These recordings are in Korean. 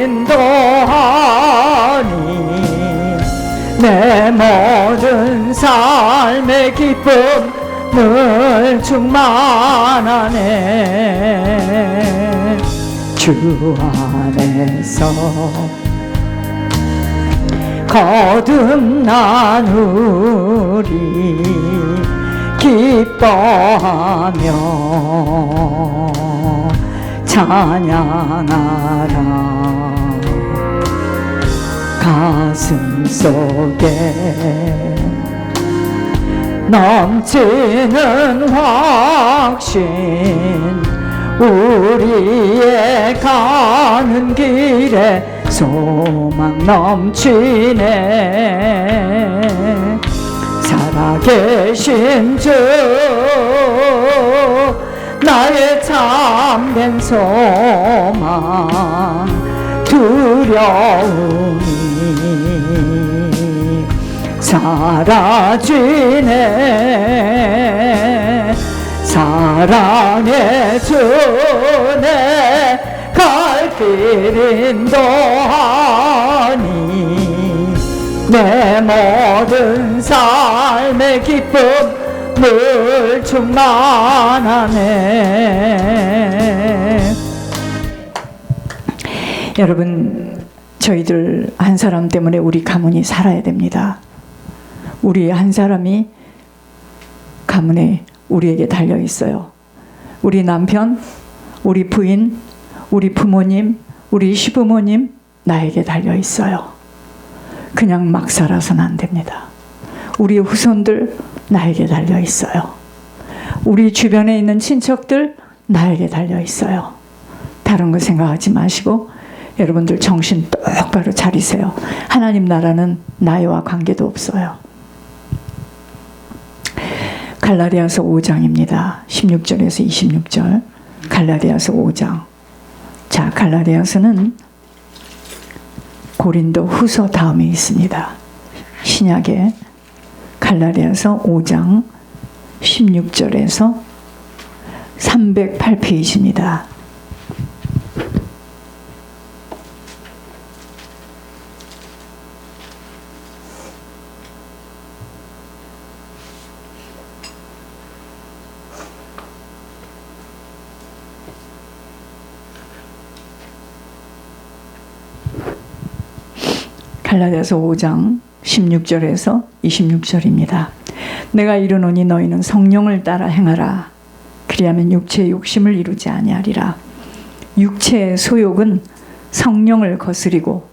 인도하니 내 모든 삶의 기쁨을 충만하네. 주 안에서 거듭나누리 기뻐하며 찬양하라. 가슴 속에 넘치는 확신, 우리의 가는 길에 소망 넘치네. 살아계신 주 나의 참된 소망, 두려움이 사라지네. 사랑의 주 내 갈 길 인도하니 내 모든 삶의 기쁨을 충만하네. 여러분, 저희들 한 사람 때문에 우리 가문이 살아야 됩니다. 우리 한 사람이 가문에 우리에게 달려 있어요. 우리 남편, 우리 부인, 우리 부모님, 우리 시부모님, 나에게 달려 있어요. 그냥 막 살아서는 안 됩니다. 우리 후손들 나에게 달려 있어요. 우리 주변에 있는 친척들 나에게 달려 있어요. 다른 거 생각하지 마시고 여러분들 정신 똑바로 차리세요. 하나님 나라는 나이와 관계도 없어요. 갈라디아서 5장입니다. 16절에서 26절. 갈라디아서 5장. 자, 갈라디아서는 고린도 후서 다음에 있습니다. 신약에 갈라디아서 5장 16절에서 308페이지입니다. 갈라디아서 5장 16절에서 26절입니다. 내가 이르노니 너희는 성령을 따라 행하라. 그리하면 육체의 욕심을 이루지 아니하리라. 육체의 소욕은 성령을 거스리고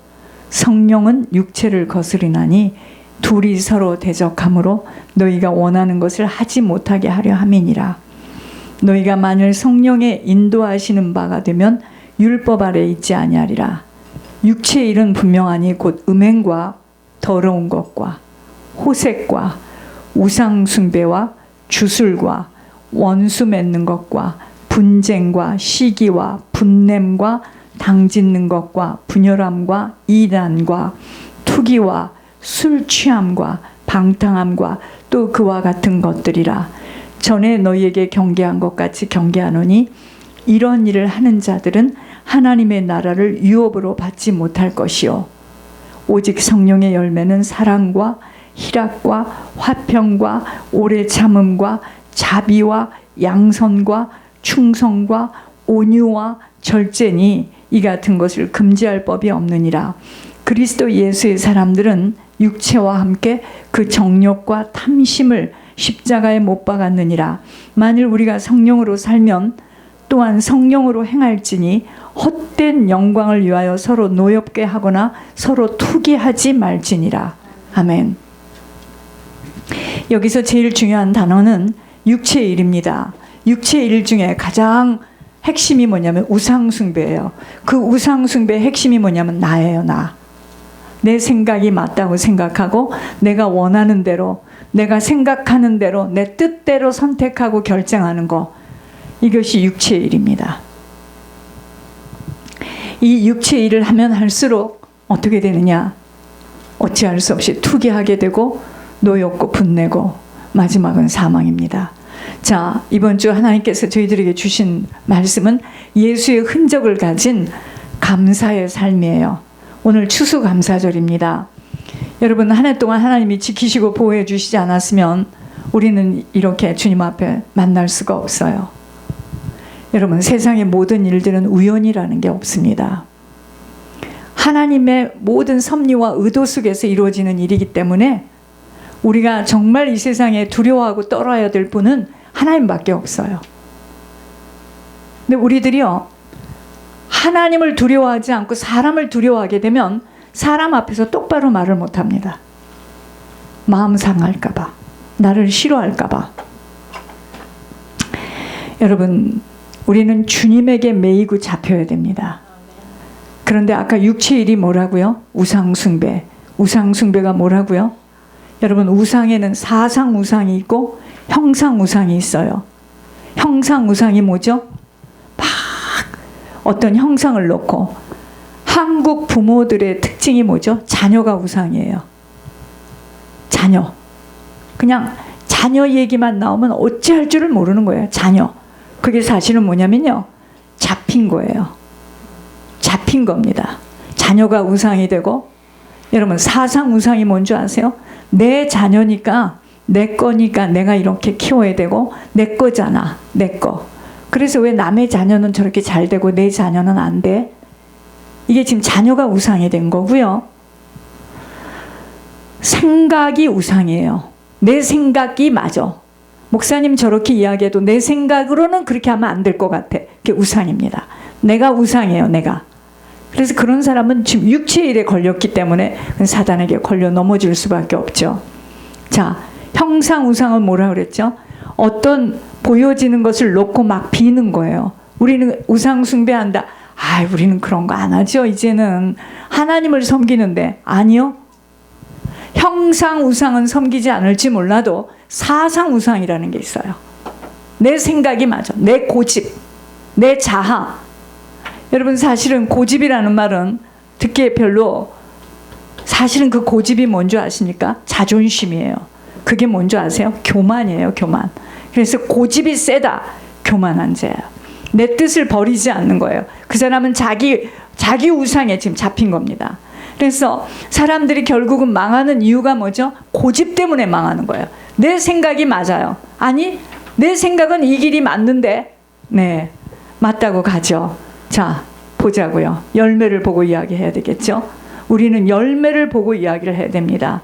성령은 육체를 거스리나니 둘이 서로 대적하므로 너희가 원하는 것을 하지 못하게 하려 함이니라. 너희가 만일 성령의 인도하시는 바가 되면 율법 아래 있지 아니하리라. 육체의 일은 분명하니 곧 음행과 더러운 것과 호색과 우상 숭배와 주술과 원수 맺는 것과 분쟁과 시기와 분냄과 당짓는 것과 분열함과 이단과 투기와 술 취함과 방탕함과 또 그와 같은 것들이라. 전에 너희에게 경계한 것 같이 경계하노니 이런 일을 하는 자들은 하나님의 나라를 유업으로 받지 못할 것이요 오직 성령의 열매는 사랑과 희락과 화평과 오래 참음과 자비와 양선과 충성과 온유와 절제니 이 같은 것을 금지할 법이 없느니라. 그리스도 예수의 사람들은 육체와 함께 그 정욕과 탐심을 십자가에 못 박았느니라. 만일 우리가 성령으로 살면 또한 성령으로 행할지니 헛된 영광을 위하여 서로 노엽게 하거나 서로 투기하지 말지니라. 아멘. 여기서 제일 중요한 단어는 육체의 일입니다. 육체의 일 중에 가장 핵심이 뭐냐면 우상숭배예요. 그 우상숭배의 핵심이 뭐냐면 나예요. 나. 내 생각이 맞다고 생각하고 내가 원하는 대로, 내가 생각하는 대로, 내 뜻대로 선택하고 결정하는 거, 이것이 육체의 일입니다. 이 육체의 일을 하면 할수록 어떻게 되느냐? 어찌할 수 없이 투기하게 되고 노엽고 분내고 마지막은 사망입니다. 자, 이번 주 하나님께서 저희들에게 주신 말씀은 예수의 흔적을 가진 감사의 삶이에요. 오늘 추수감사절입니다. 여러분, 한 해 동안 하나님이 지키시고 보호해 주시지 않았으면 우리는 이렇게 주님 앞에 만날 수가 없어요. 여러분, 세상의 모든 일들은 우연이라는 게 없습니다. 하나님의 모든 섭리와 의도 속에서 이루어지는 일이기 때문에 우리가 정말 이 세상에 두려워하고 떨어야 될 분은 하나님밖에 없어요. 근데 우리들이요, 하나님을 두려워하지 않고 사람을 두려워하게 되면 사람 앞에서 똑바로 말을 못합니다. 마음 상할까봐, 나를 싫어할까봐. 여러분, 우리는 주님에게 매이고 잡혀야 됩니다. 그런데 아까 육체의 일이 뭐라고요? 우상숭배. 우상숭배가 뭐라고요? 여러분, 우상에는 사상우상이 있고 형상우상이 있어요. 형상우상이 뭐죠? 막 어떤 형상을 놓고, 한국 부모들의 특징이 뭐죠? 자녀가 우상이에요. 자녀. 그냥 자녀 얘기만 나오면 어찌할 줄을 모르는 거예요. 자녀. 그게 사실은 뭐냐면요, 잡힌 거예요. 잡힌 겁니다. 자녀가 우상이 되고, 여러분, 사상 우상이 뭔지 아세요? 내 자녀니까, 내 거니까 내가 이렇게 키워야 되고, 내 거잖아, 내 거. 그래서 왜 남의 자녀는 저렇게 잘 되고 내 자녀는 안 돼? 이게 지금 자녀가 우상이 된 거고요. 생각이 우상이에요. 내 생각이 맞아. 목사님 저렇게 이야기해도 내 생각으로는 그렇게 하면 안 될 것 같아. 그게 우상입니다. 내가 우상이에요, 내가. 그래서 그런 사람은 지금 육체의 일에 걸렸기 때문에 사단에게 걸려 넘어질 수밖에 없죠. 자, 형상 우상은 뭐라 그랬죠? 어떤 보여지는 것을 놓고 막 비는 거예요. 우리는 우상 숭배한다. 아, 우리는 그런 거 안 하죠. 이제는 하나님을 섬기는데. 아니요. 형상 우상은 섬기지 않을지 몰라도 사상 우상이라는 게 있어요. 내 생각이 맞아. 내 고집, 내 자아. 여러분, 사실은 고집이라는 말은 듣기에 별로, 사실은 그 고집이 뭔지 아십니까? 자존심이에요. 그게 뭔지 아세요? 교만이에요, 교만. 그래서 고집이 세다, 교만한 자예요. 내 뜻을 버리지 않는 거예요. 그 사람은 자기 우상에 지금 잡힌 겁니다. 그래서 사람들이 결국은 망하는 이유가 뭐죠? 고집 때문에 망하는 거예요. 내 생각이 맞아요. 아니, 내 생각은 이 길이 맞는데, 네, 맞다고 가죠. 자, 보자고요. 열매를 보고 이야기해야 되겠죠? 우리는 열매를 보고 이야기를 해야 됩니다.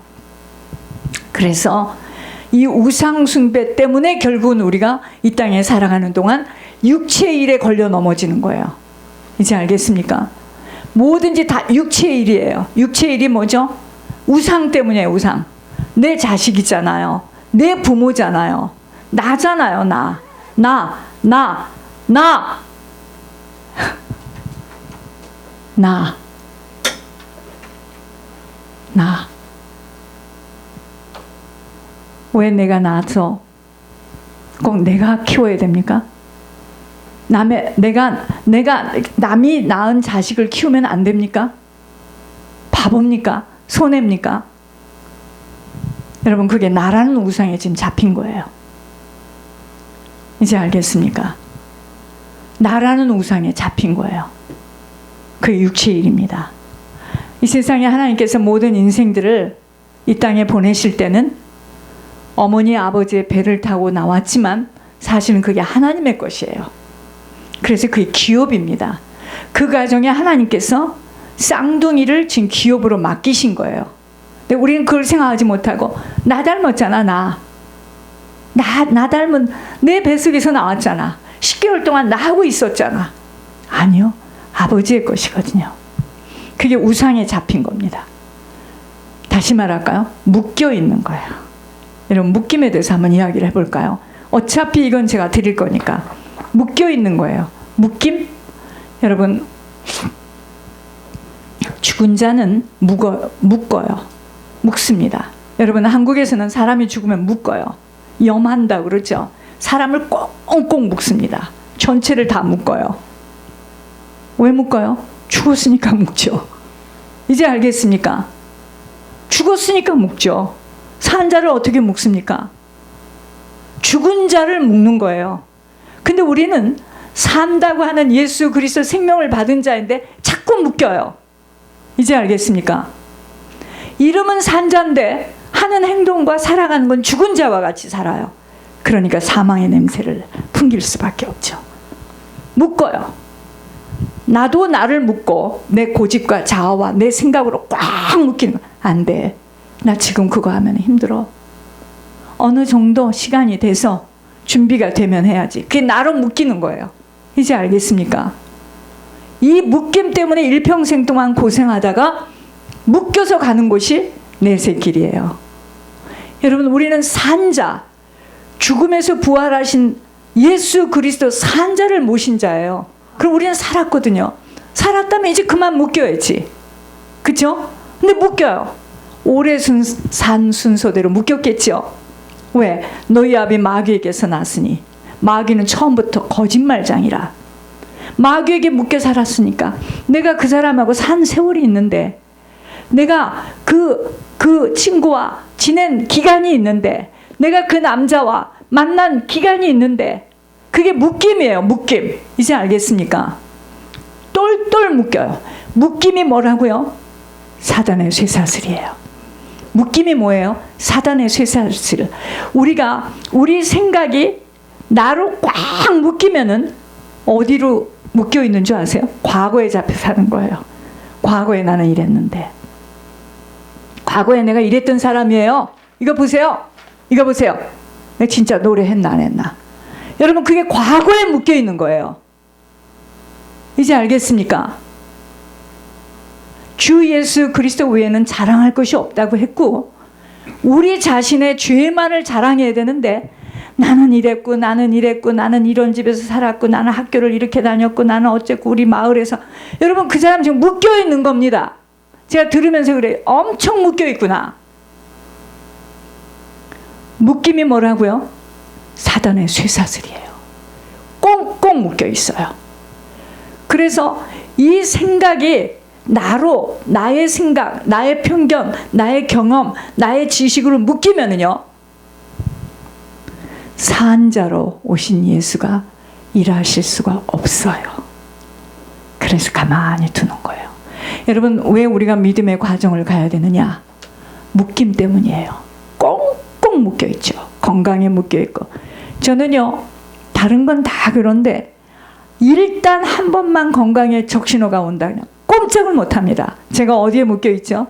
그래서 이 우상 숭배 때문에 결국은 우리가 이 땅에 살아가는 동안 육체의 일에 걸려 넘어지는 거예요. 이제 알겠습니까? 뭐든지 다 육체의 일이에요. 육체의 일이 뭐죠? 우상 때문이에요, 우상. 내 자식이잖아요. 내 부모잖아요. 나잖아요, 나. 나. 왜 내가 낳아서 꼭 내가 키워야 됩니까? 남이 낳은 자식을 키우면 안 됩니까? 바보입니까? 손해입니까? 여러분, 그게 나라는 우상에 지금 잡힌 거예요. 이제 알겠습니까? 나라는 우상에 잡힌 거예요. 그게 육체의 일입니다. 이 세상에 하나님께서 모든 인생들을 이 땅에 보내실 때는 어머니 아버지의 배를 타고 나왔지만 사실은 그게 하나님의 것이에요. 그래서 그게 기업입니다. 그 가정에 하나님께서 쌍둥이를 지금 기업으로 맡기신 거예요. 근데 우리는 그걸 생각하지 못하고, 나 닮았잖아, 나 닮은, 내 뱃속에서 나왔잖아, 10개월 동안 나하고 있었잖아. 아니요, 아버지의 것이거든요. 그게 우상에 잡힌 겁니다. 다시 말할까요? 묶여 있는 거예요. 여러분, 묶임에 대해서 한번 이야기를 해볼까요? 어차피 이건 제가 드릴 거니까. 묶여 있는 거예요. 묶임? 여러분, 죽은 자는 묶어요. 묶습니다. 여러분, 한국에서는 사람이 죽으면 묶어요. 염한다 그러죠. 사람을 꽁꽁 묶습니다. 전체를 다 묶어요. 왜 묶어요? 죽었으니까 묶죠. 이제 알겠습니까? 죽었으니까 묶죠. 산 자를 어떻게 묶습니까? 죽은 자를 묶는 거예요. 근데 우리는 산다고 하는 예수 그리스도 생명을 받은 자인데 자꾸 묶여요. 이제 알겠습니까? 이름은 산 자인데 하는 행동과 살아가는 건 죽은 자와 같이 살아요. 그러니까 사망의 냄새를 풍길 수밖에 없죠. 묶어요. 나도 나를 묶고 내 고집과 자아와 내 생각으로 꽉 묶이는 거 안 돼. 나 지금 그거 하면 힘들어. 어느 정도 시간이 돼서 준비가 되면 해야지. 그게 나로 묶이는 거예요. 이제 알겠습니까? 이 묶임 때문에 일평생 동안 고생하다가 묶여서 가는 곳이 내새길이에요. 여러분, 우리는 산자, 죽음에서 부활하신 예수 그리스도 산자를 모신 자예요. 그럼 우리는 살았거든요. 살았다면 이제 그만 묶여야지. 그렇죠? 근데 묶여요. 오래 산 순서대로 묶였겠죠. 왜? 너희 아비 마귀에게서 났으니. 마귀는 처음부터 거짓말장이라. 마귀에게 묶여 살았으니까 내가 그 사람하고 산 세월이 있는데, 내가 그 친구와 지낸 기간이 있는데, 내가 그 남자와 만난 기간이 있는데, 그게 묶임이에요. 묶임. 이제 알겠습니까? 똘똘 묶여요. 묶임이 뭐라고요? 사단의 쇠사슬이에요. 묶임이 뭐예요? 사단의 쇠사슬. 우리 생각이 나로 꽉 묶이면은 어디로 묶여 있는 줄 아세요? 과거에 잡혀 사는 거예요. 과거에 나는 이랬는데, 과거에 내가 이랬던 사람이에요. 이거 보세요. 이거 보세요. 내가 진짜 노래했나 안 했나. 여러분, 그게 과거에 묶여 있는 거예요. 이제 알겠습니까? 주 예수 그리스도 외에는 자랑할 것이 없다고 했고, 우리 자신의 죄만을 자랑해야 되는데, 나는 이랬고 나는 이랬고 나는 이런 집에서 살았고 나는 학교를 이렇게 다녔고 나는 어쨌고 우리 마을에서. 여러분, 그 사람 지금 묶여 있는 겁니다. 제가 들으면서 그래요. 엄청 묶여 있구나. 묶임이 뭐라고요? 사단의 쇠사슬이에요. 꽁꽁 묶여 있어요. 그래서 이 생각이 나로, 나의 생각, 나의 편견, 나의 경험, 나의 지식으로 묶이면은요, 산자로 오신 예수가 일하실 수가 없어요. 그래서 가만히 두는 거예요. 여러분, 왜 우리가 믿음의 과정을 가야 되느냐? 묶임 때문이에요. 꽁꽁 묶여 있죠. 건강에 묶여 있고. 저는요, 다른 건 다 그런데 일단 한 번만 건강에 적신호가 온다면 꼼짝을 못합니다. 제가 어디에 묶여 있죠?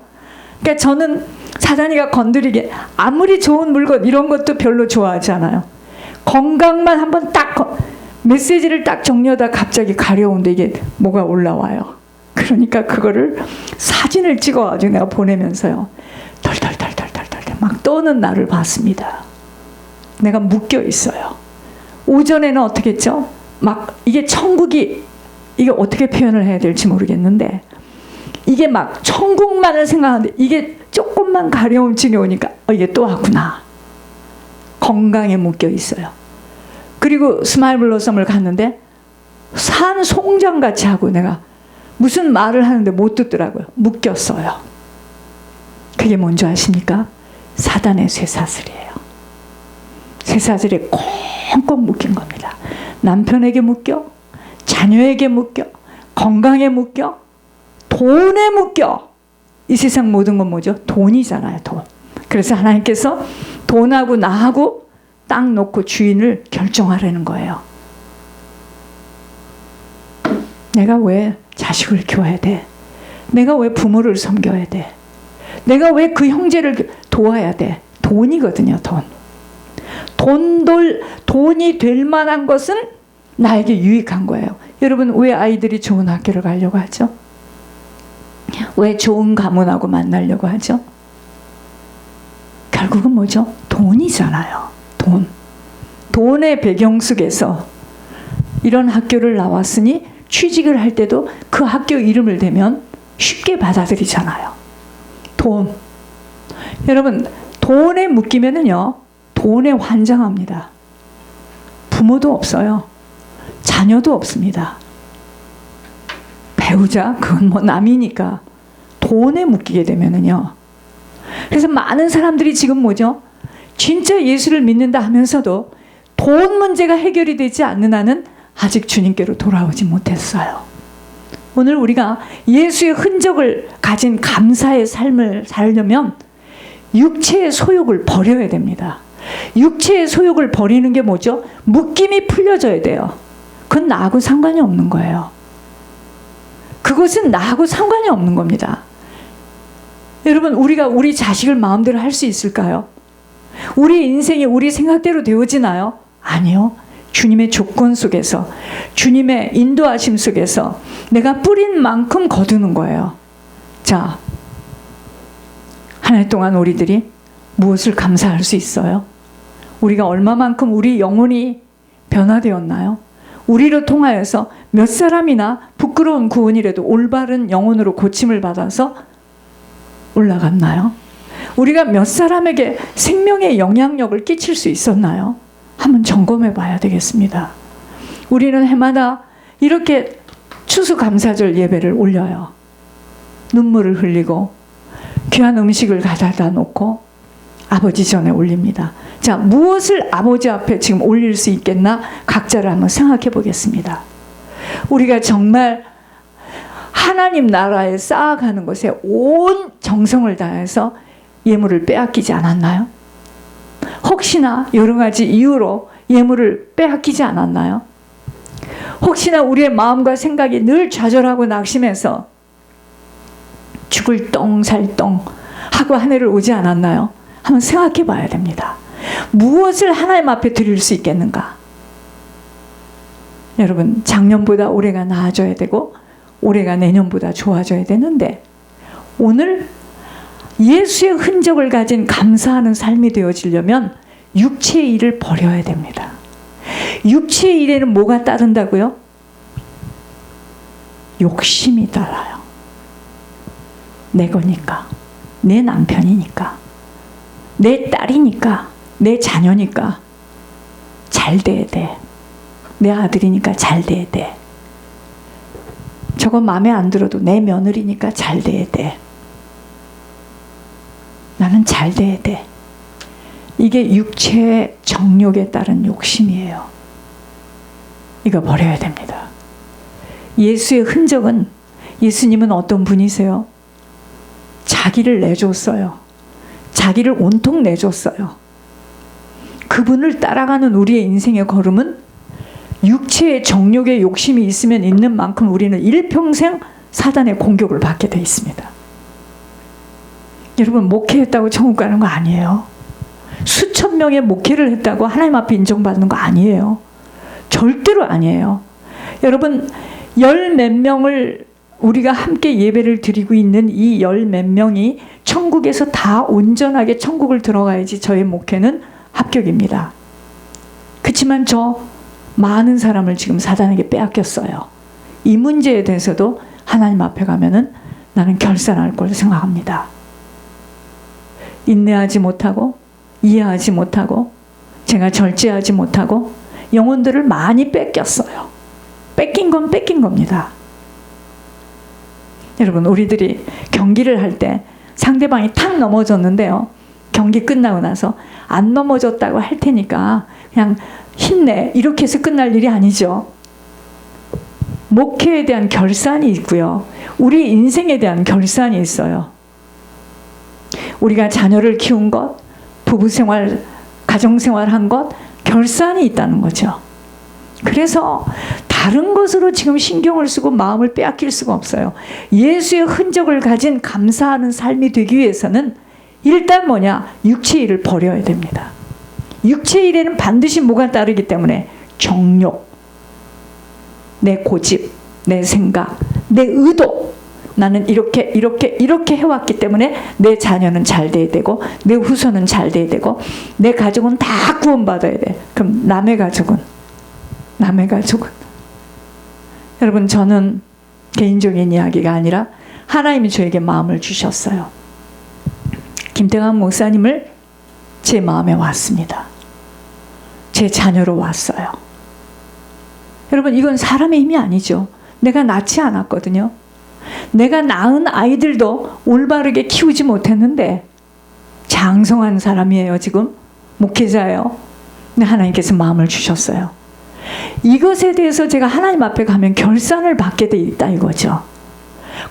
그러니까 저는 사단이가 건드리게, 아무리 좋은 물건 이런 것도 별로 좋아하지 않아요. 건강만 한번 딱 메시지를 딱 정리하다 갑자기 가려운데 이게 뭐가 올라와요. 그러니까 그거를 사진을 찍어가지고 내가 보내면서요, 덜덜덜덜덜덜 막 떠는 나를 봤습니다. 내가 묶여 있어요. 오전에는 어떻게 했죠? 막 이게 천국이, 이게 어떻게 표현을 해야 될지 모르겠는데, 이게 막 천국만을 생각하는데 이게 조금만 가려움증이 오니까 이게 또 왔구나. 건강에 묶여 있어요. 그리고 스마일 블로썸을 갔는데 산 송장같이 하고 내가 무슨 말을 하는데 못 듣더라고요. 묶였어요. 그게 뭔지 아십니까? 사단의 쇠사슬이에요. 쇠사슬에 꽁꽁 묶인 겁니다. 남편에게 묶여, 자녀에게 묶여, 건강에 묶여, 돈에 묶여. 이 세상 모든 건 뭐죠? 돈이잖아요. 돈. 그래서 하나님께서 돈하고 나하고 딱 놓고 주인을 결정하라는 거예요. 내가 왜 자식을 키워야 돼? 내가 왜 부모를 섬겨야 돼? 내가 왜 그 형제를 도와야 돼? 돈이거든요. 돈이 될 만한 것은 나에게 유익한 거예요. 여러분, 왜 아이들이 좋은 학교를 가려고 하죠? 왜 좋은 가문하고 만나려고 하죠? 결국은 뭐죠? 돈이잖아요. 돈의 배경 속에서 이런 학교를 나왔으니 취직을 할 때도 그 학교 이름을 대면 쉽게 받아들이잖아요. 돈. 여러분, 돈에 묶이면은요, 돈에 환장합니다. 부모도 없어요. 자녀도 없습니다. 배우자, 그건 뭐 남이니까. 돈에 묶이게 되면은요. 그래서 많은 사람들이 지금 뭐죠? 진짜 예수를 믿는다 하면서도 돈 문제가 해결이 되지 않는 한은 아직 주님께로 돌아오지 못했어요. 오늘 우리가 예수의 흔적을 가진 감사의 삶을 살려면 육체의 소욕을 버려야 됩니다. 육체의 소욕을 버리는 게 뭐죠? 묶임이 풀려져야 돼요. 그건 나하고 상관이 없는 거예요. 그것은 나하고 상관이 없는 겁니다. 여러분, 우리가 우리 자식을 마음대로 할 수 있을까요? 우리 인생이 우리 생각대로 되어지나요? 아니요. 주님의 조건 속에서, 주님의 인도하심 속에서 내가 뿌린 만큼 거두는 거예요. 자, 한 해 동안 우리들이 무엇을 감사할 수 있어요? 우리가 얼마만큼 우리 영혼이 변화되었나요? 우리로 통하여서 몇 사람이나 부끄러운 구원이라도 올바른 영혼으로 고침을 받아서 올라갔나요? 우리가 몇 사람에게 생명의 영향력을 끼칠 수 있었나요? 한번 점검해 봐야 되겠습니다. 우리는 해마다 이렇게 추수감사절 예배를 올려요. 눈물을 흘리고 귀한 음식을 가져다 놓고 아버지 전에 올립니다. 자, 무엇을 아버지 앞에 지금 올릴 수 있겠나? 각자를 한번 생각해 보겠습니다. 우리가 정말 하나님 나라에 쌓아가는 것에 온 정성을 다해서 예물을 빼앗기지 않았나요? 혹시나 여러 가지 이유로 예물을 빼앗기지 않았나요? 혹시나 우리의 마음과 생각이 늘 좌절하고 낙심해서 죽을 똥 살 똥 하고 한 해를 오지 않았나요? 한번 생각해 봐야 됩니다. 무엇을 하나님 앞에 드릴 수 있겠는가? 여러분, 작년보다 올해가 나아져야 되고 올해가 내년보다 좋아져야 되는데, 오늘 예수의 흔적을 가진 감사하는 삶이 되어지려면 육체의 일을 버려야 됩니다. 육체의 일에는 뭐가 따른다고요? 욕심이 따라요. 내 거니까, 내 남편이니까, 내 딸이니까, 내 자녀니까 잘 돼야 돼. 내 아들이니까 잘 돼야 돼. 저거 마음에 안 들어도 내 며느리니까 잘 돼야 돼. 나는 잘 돼야 돼. 이게 육체의 정욕에 따른 욕심이에요. 이거 버려야 됩니다. 예수의 흔적은, 예수님은 어떤 분이세요? 자기를 내줬어요. 자기를 온통 내줬어요. 그분을 따라가는 우리의 인생의 걸음은 육체의 정욕의 욕심이 있으면 있는 만큼 우리는 일평생 사단의 공격을 받게 돼 있습니다. 여러분, 목회했다고 천국 가는 거 아니에요. 수천 명의 목회를 했다고 하나님 앞에 인정받는 거 아니에요. 절대로 아니에요. 여러분, 열 몇 명을 우리가 함께 예배를 드리고 있는 이 열 몇 명이 천국에서 다 온전하게 천국을 들어가야지 저의 목회는 합격입니다. 그렇지만 저 많은 사람을 지금 사단에게 빼앗겼어요. 이 문제에 대해서도 하나님 앞에 가면은 나는 결산할 걸 생각합니다. 인내하지 못하고 이해하지 못하고 제가 절제하지 못하고 영혼들을 많이 뺏겼어요. 뺏긴 건 뺏긴 겁니다. 여러분, 우리들이 경기를 할 때 상대방이 탁 넘어졌는데요, 경기 끝나고 나서 안 넘어졌다고 할 테니까 그냥 힘내, 이렇게 해서 끝날 일이 아니죠. 목회에 대한 결산이 있고요, 우리 인생에 대한 결산이 있어요. 우리가 자녀를 키운 것, 부부생활, 가정생활 한 것, 결산이 있다는 거죠. 그래서 다른 것으로 지금 신경을 쓰고 마음을 빼앗길 수가 없어요. 예수의 흔적을 가진 감사하는 삶이 되기 위해서는 일단 뭐냐? 육체의 일을 버려야 됩니다. 육체의 일에는 반드시 뭐가 따르기 때문에 정욕, 내 고집, 내 생각, 내 의도, 나는 이렇게 해왔기 때문에 내 자녀는 잘 돼야 되고 내 후손은 잘 돼야 되고 내 가족은 다 구원받아야 돼. 그럼 남의 가족은 여러분, 저는 개인적인 이야기가 아니라 하나님이 저에게 마음을 주셨어요. 김태강 목사님을 제 마음에 왔습니다. 제 자녀로 왔어요. 여러분, 이건 사람의 힘이 아니죠. 내가 낳지 않았거든요. 내가 낳은 아이들도 올바르게 키우지 못했는데 장성한 사람이에요. 지금 목회자예요. 근데 하나님께서 마음을 주셨어요. 이것에 대해서 제가 하나님 앞에 가면 결산을 받게 돼 있다 이거죠.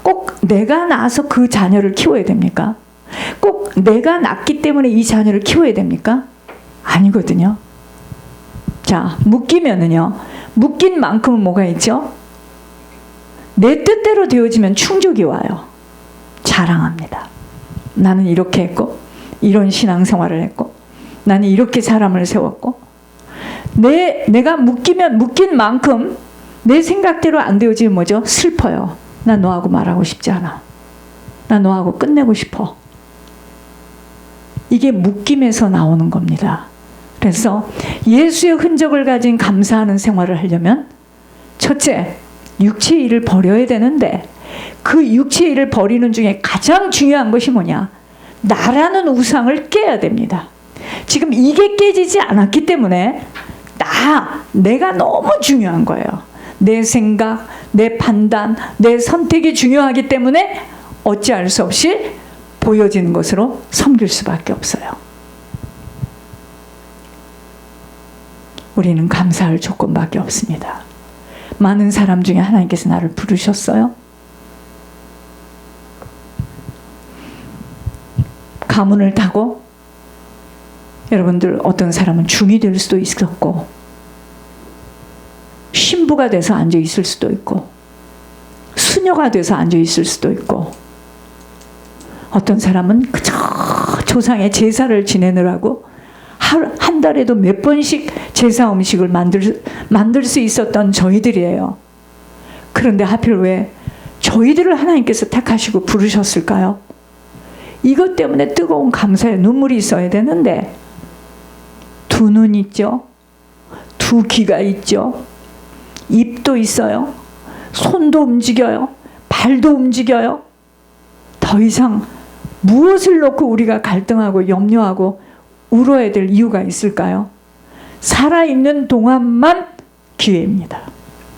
꼭 내가 낳아서 그 자녀를 키워야 됩니까? 꼭 내가 낳기 때문에 이 자녀를 키워야 됩니까? 아니거든요. 자, 묶이면은요. 묶인 만큼은 뭐가 있죠? 내 뜻대로 되어지면 충족이 와요. 자랑합니다. 나는 이렇게 했고, 이런 신앙생활을 했고, 나는 이렇게 사람을 세웠고, 내가 묶인 만큼 내 생각대로 안 되어지면 뭐죠? 슬퍼요. 나 너하고 말하고 싶지 않아. 나 너하고 끝내고 싶어. 이게 묶임에서 나오는 겁니다. 그래서 예수의 흔적을 가진 감사하는 생활을 하려면 첫째, 육체의 일을 버려야 되는데 그 육체의 일을 버리는 중에 가장 중요한 것이 뭐냐? 나라는 우상을 깨야 됩니다. 지금 이게 깨지지 않았기 때문에 내가 너무 중요한 거예요. 내 생각, 내 판단, 내 선택이 중요하기 때문에 어찌할 수 없이 보여지는 것으로 섬길 수밖에 없어요. 우리는 감사할 조건밖에 없습니다. 많은 사람 중에 하나님께서 나를 부르셨어요. 가문을 타고 여러분들 어떤 사람은 중이 될 수도 있었고 신부가 돼서 앉아 있을 수도 있고 수녀가 돼서 앉아 있을 수도 있고 어떤 사람은 그저 조상의 제사를 지내느라고 한 달에도 몇 번씩 제사 음식을 만들 수 있었던 저희들이에요. 그런데 하필 왜 저희들을 하나님께서 택하시고 부르셨을까요? 이것 때문에 뜨거운 감사의 눈물이 있어야 되는데 두 눈 있죠? 두 귀가 있죠? 입도 있어요. 손도 움직여요. 발도 움직여요. 더 이상 무엇을 놓고 우리가 갈등하고 염려하고 울어야 될 이유가 있을까요? 살아있는 동안만 기회입니다.